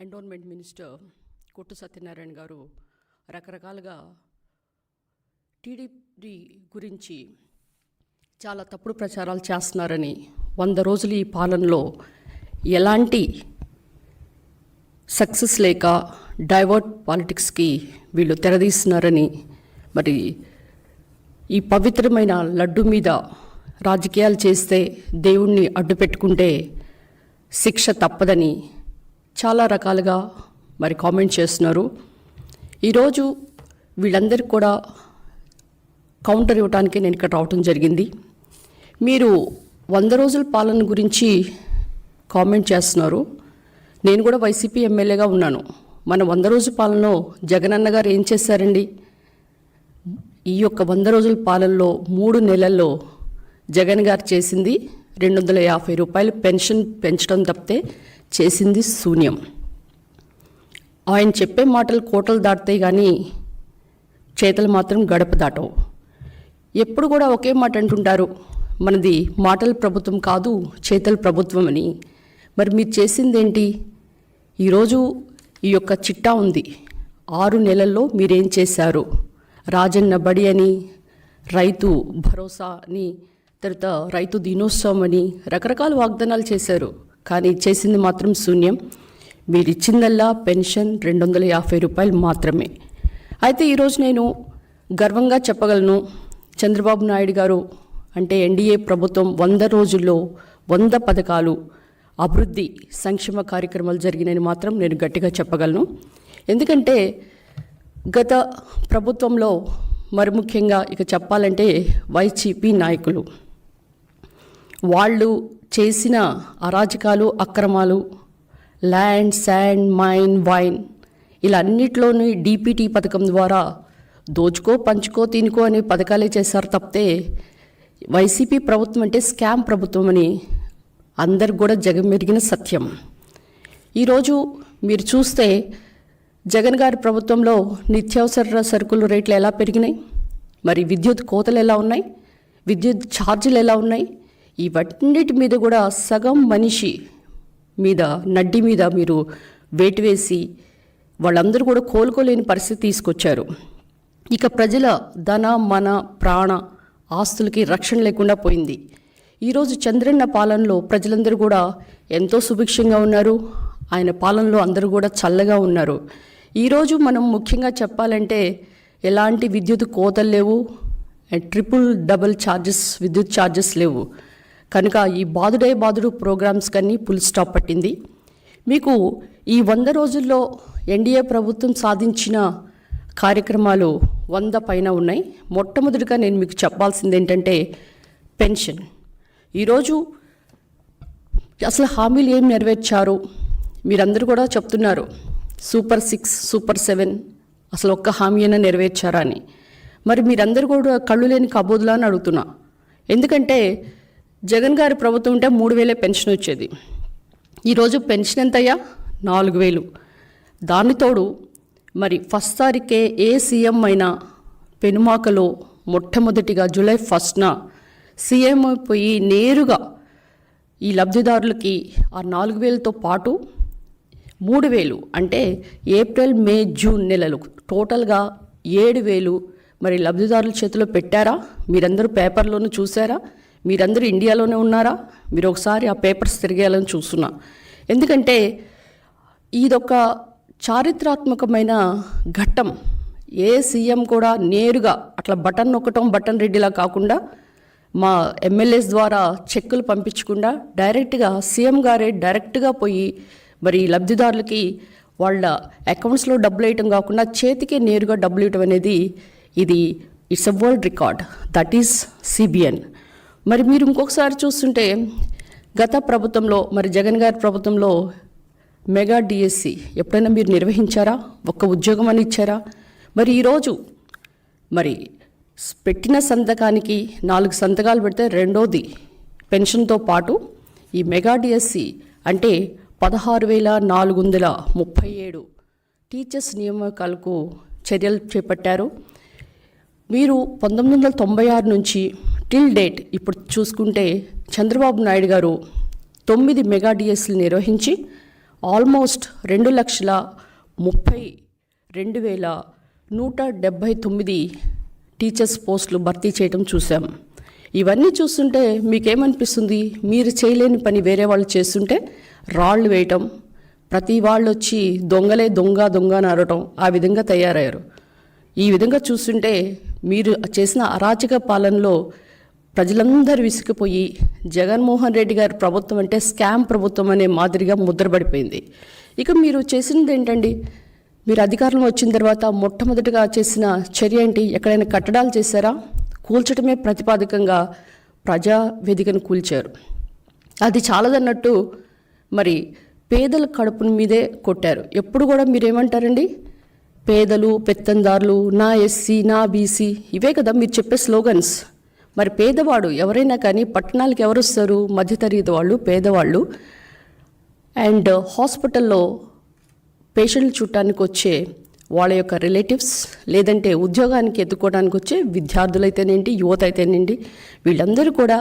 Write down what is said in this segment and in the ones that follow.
Endowment minister కొట్టు సత్యనారాయణ గారు రకరకాలుగా టీడీపీ గురించి చాలా తప్పుడు ప్రచారాలు చేస్తున్నారని, 100 రోజులు ఈ పాలనలో ఎలాంటి సక్సెస్ లేక డైవర్ట్ పాలిటిక్స్కి వీళ్ళు తెరదీస్తున్నారని, మరి ఈ పవిత్రమైన లడ్డు మీద రాజకీయాలు చేస్తే దేవుణ్ణి అడ్డు పెట్టుకుంటే శిక్ష తప్పదని చాలా రకాలుగా మరి కామెంట్ చేస్తున్నారు. ఈరోజు వీళ్ళందరికీ కూడా కౌంటర్ ఇవ్వడానికి నేను ఇక్కడ రావటం జరిగింది. మీరు 100 రోజుల పాలన గురించి కామెంట్ చేస్తున్నారు. నేను కూడా వైసీపీ ఎమ్మెల్యేగా ఉన్నాను. మన 100 రోజుల పాలనలో జగనన్న గారు ఏం చేశారండి? ఈ యొక్క 100 రోజుల పాలనలో 3 నెలల్లో జగన్ గారు చేసింది 250 రూపాయలు పెన్షన్ పెంచడం తప్పితే చేసింది శూన్యం. ఆయన చెప్పే మాటలు కోటలు దాటుతాయి కానీ చేతలు మాత్రం గడప దాటవు. ఎప్పుడు కూడా ఒకే మాట అంటుంటారు, మనది మాటల ప్రభుత్వం కాదు చేతల ప్రభుత్వం అని. మరి మీరు చేసిందేంటి? ఈరోజు ఈ యొక్క చిట్టా ఉంది. 6 నెలల్లో మీరేం చేశారు? రాజన్న బడి అని, రైతు భరోసా అని, తర్వాత రైతు దినోత్సవం అని రకరకాల వాగ్దానాలు చేశారు. కానీ చేసింది మాత్రం శూన్యం. మీరు ఇచ్చిందల్లా పెన్షన్ 250 రూపాయలు మాత్రమే. అయితే ఈరోజు నేను గర్వంగా చెప్పగలను, చంద్రబాబు నాయుడు గారు అంటే ఎన్డీఏ ప్రభుత్వం 100 రోజుల్లో 100 పథకాలు అభివృద్ధి సంక్షేమ కార్యక్రమాలు జరిగినాయని మాత్రం నేను గట్టిగా చెప్పగలను. ఎందుకంటే గత ప్రభుత్వంలో మరి ముఖ్యంగా ఇక చెప్పాలంటే వైసీపీ నాయకులు వాళ్ళు చేసిన అరాజకాలు, అక్రమాలు, ల్యాండ్, శాండ్, మైన్, వైన్ ఇలా అన్నిట్లోనూ డీపీటీ పథకం ద్వారా దోచుకో పంచుకో తినుకో అనే పథకాలే చేశారు తప్పితే వైసీపీ ప్రభుత్వం అంటే స్కామ్ ప్రభుత్వం అని అందరికి కూడా జగమెరిగిన సత్యం. ఈరోజు మీరు చూస్తే జగన్ గారి ప్రభుత్వంలో నిత్యావసర సరుకుల రేట్లు ఎలా పెరిగినాయి, మరి విద్యుత్ కోతలు ఎలా ఉన్నాయి, విద్యుత్ ఛార్జీలు ఎలా ఉన్నాయి, ఇవన్నిటి మీద కూడా సగం మనిషి మీద నడ్డి మీద మీరు వేటు వేసి వాళ్ళందరూ కూడా కోలుకోలేని పరిస్థితి తీసుకొచ్చారు. ఇక ప్రజల ధన మన ప్రాణ ఆస్తులకి రక్షణ లేకుండా పోయింది. ఈరోజు చంద్రన్న పాలనలో ప్రజలందరూ కూడా ఎంతో సుభిక్షంగా ఉన్నారు. ఆయన పాలనలో అందరూ కూడా చల్లగా ఉన్నారు. ఈరోజు మనం ముఖ్యంగా చెప్పాలంటే ఎలాంటి విద్యుత్ కోతలు లేవు, ట్రిపుల్ డబుల్ ఛార్జెస్ విద్యుత్ ఛార్జెస్ లేవు. కనుక ఈ బాదుడు ప్రోగ్రామ్స్ కన్నీ ఫుల్ స్టాప్ పట్టింది. మీకు ఈ 100 రోజుల్లో ఎన్డీఏ ప్రభుత్వం సాధించిన కార్యక్రమాలు 100 పైన ఉన్నాయి. మొట్టమొదటిగా నేను మీకు చెప్పాల్సింది ఏంటంటే పెన్షన్. ఈరోజు అసలు హామీలు ఏం నెరవేర్చారు? మీరందరూ కూడా చెప్తున్నారు సూపర్ 6, సూపర్ 7 అసలు ఒక్క హామీ అయినా నెరవేర్చారా అని. మరి మీరందరూ కూడా కళ్ళు లేని కబోదులా అని అడుగుతున్నా. ఎందుకంటే జగన్ గారి ప్రభుత్వం ఉంటే 3000 పెన్షన్ వచ్చేది. ఈరోజు పెన్షన్ ఎంతయ్యా? 4000. దానితోడు మరి ఫస్ట్ తారీఖే ఏ సీఎం అయినా పెనుమాకలో మొట్టమొదటిగా జూలై 1న సీఎం అయిపోయి నేరుగా ఈ లబ్ధిదారులకి ఆ 4000తో పాటు 3000 అంటే ఏప్రిల్, మే, జూన్ నెలలు టోటల్గా 7000 మరి లబ్ధిదారుల చేతిలో పెట్టారా? మీరందరూ పేపర్లోనూ చూసారా? మీరందరూ ఇండియాలోనే ఉన్నారా? మీరు ఒకసారి ఆ పేపర్స్ తిరిగేయాలని చూస్తున్నా. ఎందుకంటే ఇదొక చారిత్రాత్మకమైన ఘట్టం. ఏ సీఎం కూడా నేరుగా అట్లా బటన్ నొక్కటం, బటన్ రెడ్డిలా కాకుండా మా ఎమ్మెల్యేస్ ద్వారా చెక్కులు పంపించకుండా డైరెక్ట్గా సీఎం గారే డైరెక్ట్గా పోయి మరి లబ్ధిదారులకి వాళ్ళ అకౌంట్స్లో డబ్బులు వేయటం కాకుండా చేతికే నేరుగా డబ్బులు ఇవ్వటం అనేది ఇది it's a world record. That is CBN. మరి మీరు ఇంకొకసారి చూస్తుంటే గత ప్రభుత్వంలో మరి జగన్ గారి ప్రభుత్వంలో మెగా డిఎస్సి ఎప్పుడైనా మీరు నిర్వహించారా? ఒక్క ఉద్యోగం అని ఇచ్చారా? మరి ఈరోజు మరి పెట్టిన సంతకానికి 4 సంతకాలు పెడితే రెండోది పెన్షన్తో పాటు ఈ మెగా డిఎస్సి అంటే 16,437 టీచర్స్ నియామకాలకు చర్యలు చేపట్టారు. మీరు 1996 నుంచి టిల్ డేట్ ఇప్పుడు చూసుకుంటే చంద్రబాబు నాయుడు గారు 9 మెగా డిఎస్లు నిర్వహించి ఆల్మోస్ట్ 2,32,179 టీచర్స్ పోస్టులు భర్తీ చేయడం చూసాం. ఇవన్నీ చూస్తుంటే మీకేమనిపిస్తుంది? మీరు చేయలేని పని వేరే వాళ్ళు చేస్తుంటే రాళ్ళు వేయటం, ప్రతి వాళ్ళు వచ్చి దొంగలే దొంగ దొంగ అని అరవటం, ఆ విధంగా తయారయ్యారు. ఈ విధంగా చూస్తుంటే మీరు చేసిన అరాచక పాలనలో ప్రజలందరూ విసిగిపోయి జగన్మోహన్ రెడ్డి గారి ప్రభుత్వం అంటే స్కామ్ ప్రభుత్వం అనే మాదిరిగా ముద్రపడిపోయింది. ఇక మీరు చేసినది ఏంటండి? మీరు అధికారంలో వచ్చిన తర్వాత మొట్టమొదటిగా చేసిన చర్య ఏంటి? ఎక్కడైనా కట్టడాలు చేశారా? కూల్చడమే ప్రతిపాదికంగా ప్రజా వేదికను కూల్చారు. అది చాలదన్నట్టు మరి పేదల కడుపుల మీదే కొట్టారు. ఎప్పుడు కూడా మీరేమంటారండి? పేదలు, పెత్తందారులు, నా ఎస్సీ, నా బీసీ, ఇవే కదా మీరు చెప్పే స్లోగన్స్. మరి పేదవాడు ఎవరైనా కానీ పట్టణాలకు ఎవరు వస్తారు? మధ్యతరగతి వాళ్ళు, పేదవాళ్ళు. అండ్ హాస్పిటల్లో పేషెంట్లు చూడటానికి వచ్చే వాళ్ళ యొక్క రిలేటివ్స్, లేదంటే ఉద్యోగానికి ఎత్తుకోవడానికి వచ్చే విద్యార్థులైతేనేంటి, యువత అయితేనేంటి, వీళ్ళందరూ కూడా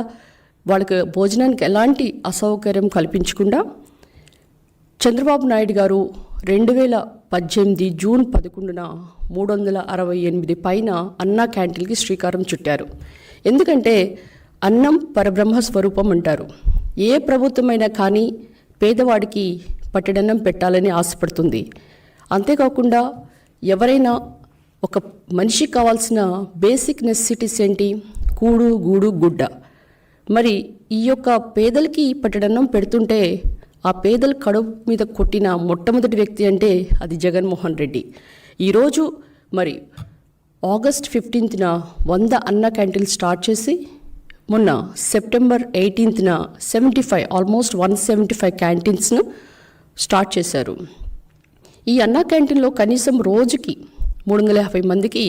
వాళ్ళకి భోజనానికి ఎలాంటి అసౌకర్యం కల్పించకుండా చంద్రబాబు నాయుడు గారు 2018 జూన్ 11న 368 పైన అన్నా క్యాంటీన్కి శ్రీకారం చుట్టారు. ఎందుకంటే అన్నం పరబ్రహ్మ స్వరూపం అంటారు. ఏ ప్రభుత్వమైనా కానీ పేదవాడికి పట్టెడన్నం పెట్టాలని ఆశపడుతుంది. అంతేకాకుండా ఎవరైనా ఒక మనిషికి కావాల్సిన బేసిక్ నెసెసిటీస్ ఏంటి? కూడు, గూడు, గుడ్డ. మరి ఈ యొక్క పేదలకి పట్టెడన్నం పెడుతుంటే ఆ పేదల కడుపు మీద కొట్టిన మొట్టమొదటి వ్యక్తి అంటే అది జగన్మోహన్ రెడ్డి. ఈరోజు మరి ఆగస్ట్ 15న 100 అన్న క్యాంటీన్లు స్టార్ట్ చేసి మొన్న సెప్టెంబర్ 18న 75 ఆల్మోస్ట్ 175 క్యాంటీన్స్ను స్టార్ట్ చేశారు. ఈ అన్న క్యాంటీన్లో కనీసం రోజుకి 350 మందికి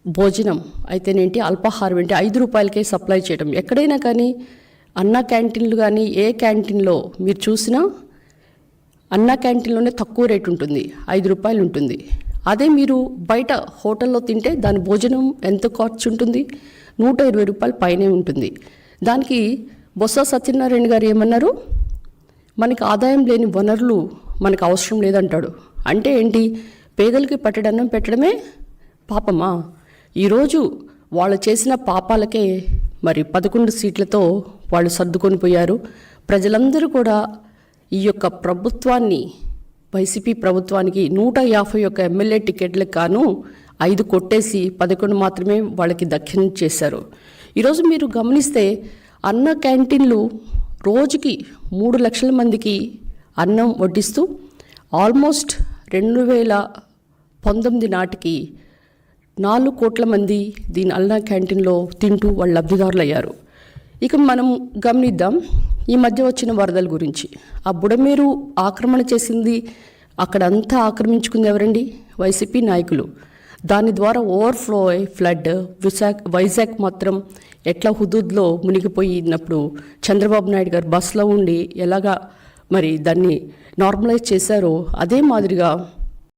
భోజనం అయితేనేంటి, అల్పాహారం ఏంటి 5 రూపాయలకే సప్లై చేయడం. ఎక్కడైనా కానీ అన్న క్యాంటీన్లు కానీ ఏ క్యాంటీన్లో మీరు చూసినా అన్న క్యాంటీన్లోనే తక్కువ రేటు ఉంటుంది, 5 రూపాయలు ఉంటుంది. అదే మీరు బయట హోటల్లో తింటే దాని భోజనం ఎంత ఖర్చు ఉంటుంది? 120 రూపాయల పైనే ఉంటుంది. దానికి బొత్స సత్యనారాయణ గారు ఏమన్నారు? మనకి ఆదాయం లేని వనరులు మనకు అవసరం లేదంటాడు. అంటే ఏంటి? పేదలకి పట్టెడన్నం పెట్టడమే పాపమా? ఈరోజు వాళ్ళు చేసిన పాపాలకే మరి 11 సీట్లతో వాళ్ళు సర్దుకొని పోయారు. ప్రజలందరూ కూడా ఈ యొక్క ప్రభుత్వాన్ని, వైసీపీ ప్రభుత్వానికి 151 ఎమ్మెల్యే టికెట్లకు గాను 5 కొట్టేసి 11 మాత్రమే వాళ్ళకి దక్కిన చేశారు. ఈరోజు మీరు గమనిస్తే అన్న క్యాంటీన్లు రోజుకి 3 లక్షల మందికి అన్నం వడ్డిస్తూ ఆల్మోస్ట్ 2019 నాటికి 4 కోట్ల మంది దీని అన్న క్యాంటీన్లో తింటూ వాళ్ళు లబ్ధిదారులు అయ్యారు. ఇక మనం గమనిద్దాం ఈ మధ్య వచ్చిన వరదల గురించి. ఆ బుడమేరు ఆక్రమణ చేసింది, అక్కడంతా ఆక్రమించుకుంది ఎవరండి? వైసీపీ నాయకులు. దాని ద్వారా ఓవర్ఫ్లో అయ్యి ఫ్లడ్ వైజాగ్ మాత్రం ఎట్లా హుదూద్లో మునిగిపోయినప్పుడు చంద్రబాబు నాయుడు గారు బస్సులో ఉండి ఎలాగా మరి దాన్ని నార్మలైజ్ చేశారో అదే మాదిరిగా